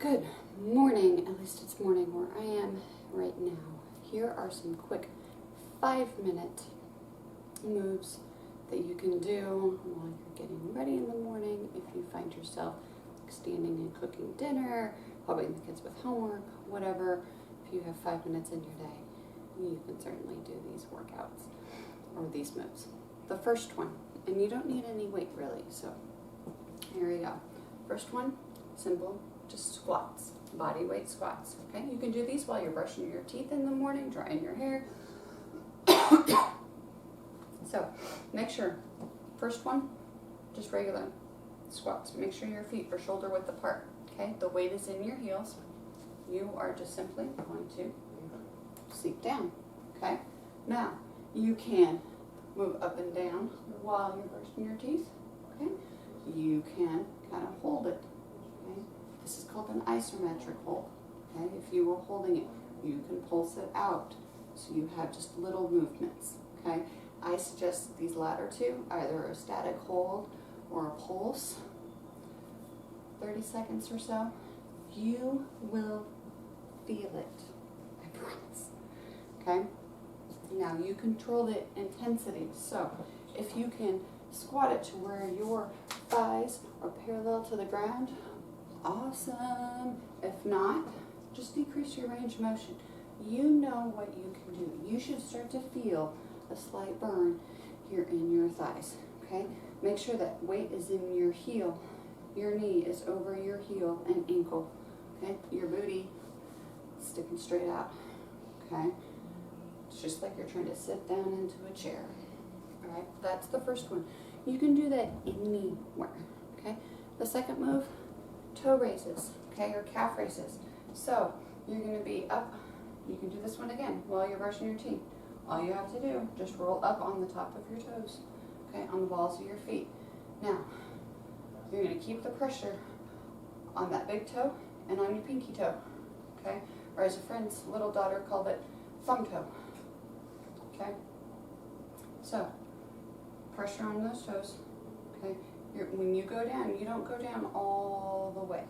Good morning, at least it's morning where I am right now. Here are some quick 5-minute moves that you can do while you're getting ready in the morning. If you find yourself standing and cooking dinner, helping the kids with homework, whatever, if you have 5 minutes in your day, you can certainly do these workouts or these moves. The first one, and you don't need any weight really, so here we go. First one, simple. Just squats, body weight squats, okay? You can do these while you're brushing your teeth in the morning, drying your hair. So, make sure, first one, just regular squats. Make sure your feet are shoulder width apart, okay? The weight is in your heels. You are just simply going to sink down, okay? Now, you can move up and down while you're brushing your teeth, okay? You can kind of hold it, okay? This is called an isometric hold, okay? If you were holding it, you can pulse it out, so you have just little movements, okay? I suggest these latter two, either a static hold or a pulse, 30 seconds or so. You will feel it, I promise, okay? Now you control the intensity, so if you can squat it to where your thighs are parallel to the ground, awesome. If not, just decrease your range of motion. You know what you can do. You should start to feel a slight burn here in your thighs, okay? Make sure that weight is in your heel. Your knee is over your heel and ankle, okay? Your booty sticking straight out, okay? It's just like you're trying to sit down into a chair, all right? That's the first one. You can do that anywhere, okay? The second move, toe raises, okay, or calf raises. So you're going to be up. You can do this one again while you're brushing your teeth. All you have to do, just roll up on the top of your toes, okay, on the balls of your feet. Now, you're going to keep the pressure on that big toe and on your pinky toe, okay, or as a friend's little daughter called it, thumb toe, okay. So, pressure on those toes, okay. When you go down, you don't go down all the way,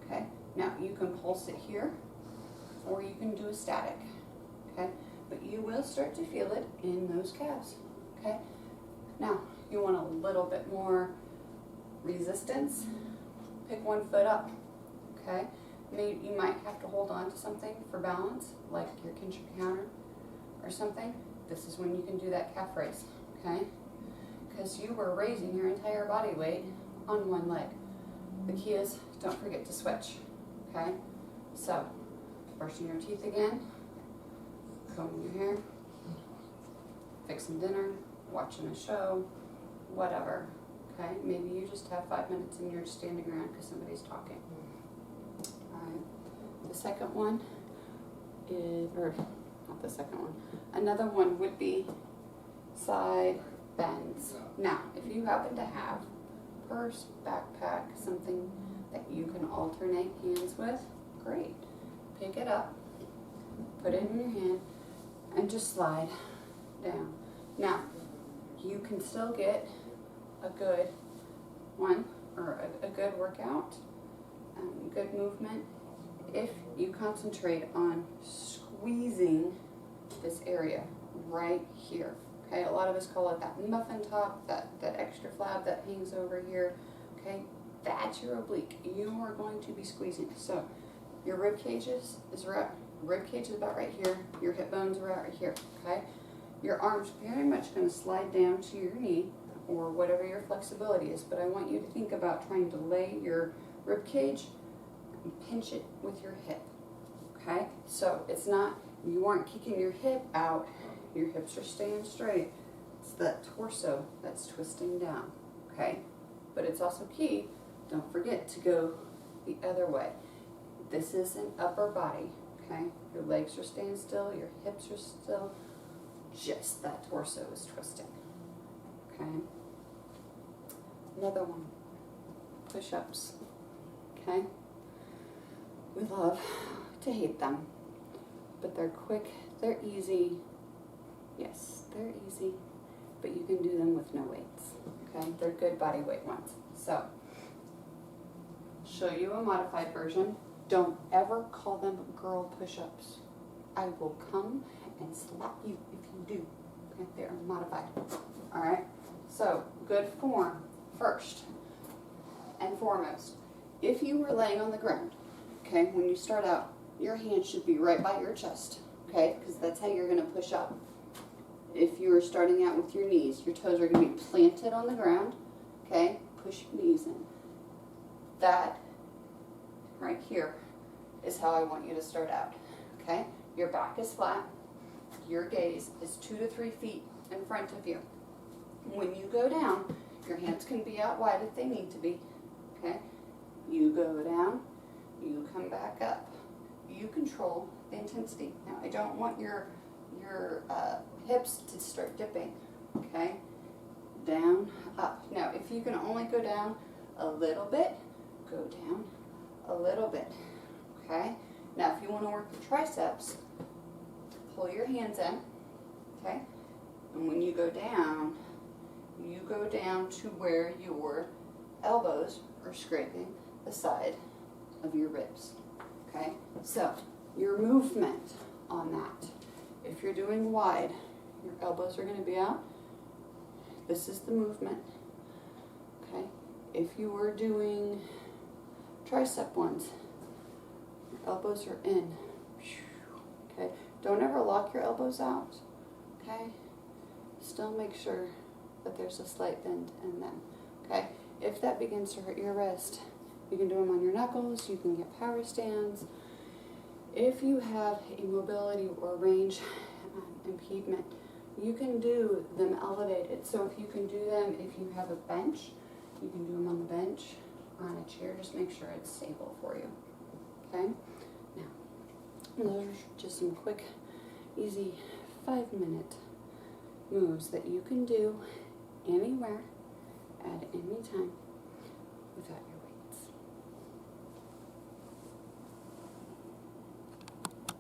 okay? Now, you can pulse it here, or you can do a static, okay? But you will start to feel it in those calves, okay? Now, you want a little bit more resistance, pick one foot up, okay? Maybe you might have to hold on to something for balance, like your kitchen counter or something. This is when you can do that calf raise, okay? Because you were raising your entire body weight on one leg. The key is, don't forget to switch, okay? So, brushing your teeth again, combing your hair, fixing dinner, watching a show, whatever, okay? Maybe you just have 5 minutes and you're just standing around because somebody's talking. All right, the second one is, or not the second one, another one would be side bends. Now, if you happen to have purse, backpack, something that you can alternate hands with, great. Pick it up, put it in your hand, and just slide down. Now, you can still get a good one, or a good workout, good movement, if you concentrate on squeezing this area right here. Okay, a lot of us call it that muffin top, that extra flab that hangs over here. Okay, that's your oblique. You are going to be squeezing. So your rib cage is about right here. Your hip bones are right here. Okay, your arms very much going to slide down to your knee or whatever your flexibility is. But I want you to think about trying to lay your rib cage and pinch it with your hip. Okay, so it's not, you aren't kicking your hip out. Your hips are staying straight. It's that torso that's twisting down, okay? But it's also key, don't forget to go the other way. This is an upper body, okay? Your legs are staying still, your hips are still, just that torso is twisting, okay? Another one, push-ups, okay? We love to hate them, but they're quick, they're easy. Yes, they're easy, but you can do them with no weights, okay? They're good body weight ones. So, show you a modified version. Don't ever call them girl push-ups. I will come and slap you if you do. Okay, they are modified. All right, so good form first and foremost. If you were laying on the ground, okay, when you start out, your hands should be right by your chest, okay, because that's how you're going to push up. If you are starting out with your knees, your toes are going to be planted on the ground, okay, push your knees in. That right here is how I want you to start out, okay? Your back is flat, your gaze is 2 to 3 feet in front of you. When you go down, your hands can be out wide if they need to be, okay? You go down, you come back up. You control the intensity. Now, I don't want your hips to start dipping, okay? Down, up. Now, if you can only go down a little bit, go down a little bit, okay? Now, if you want to work the triceps, pull your hands in, okay? And when you go down to where your elbows are scraping the side of your ribs, okay? So, your movement on that, if you're doing wide, your elbows are going to be out. This is the movement, okay? If you were doing tricep ones, your elbows are in, okay? Don't ever lock your elbows out, okay? Still make sure that there's a slight bend in them, okay? If that begins to hurt your wrist, you can do them on your knuckles, you can get power stands. If you have a mobility or range impediment, you can do them elevated. So if you can do them, if you have a bench, you can do them on the bench or on a chair. Just make sure it's stable for you, okay? Now, those are just some quick, easy 5-minute moves that you can do anywhere, at any time, without your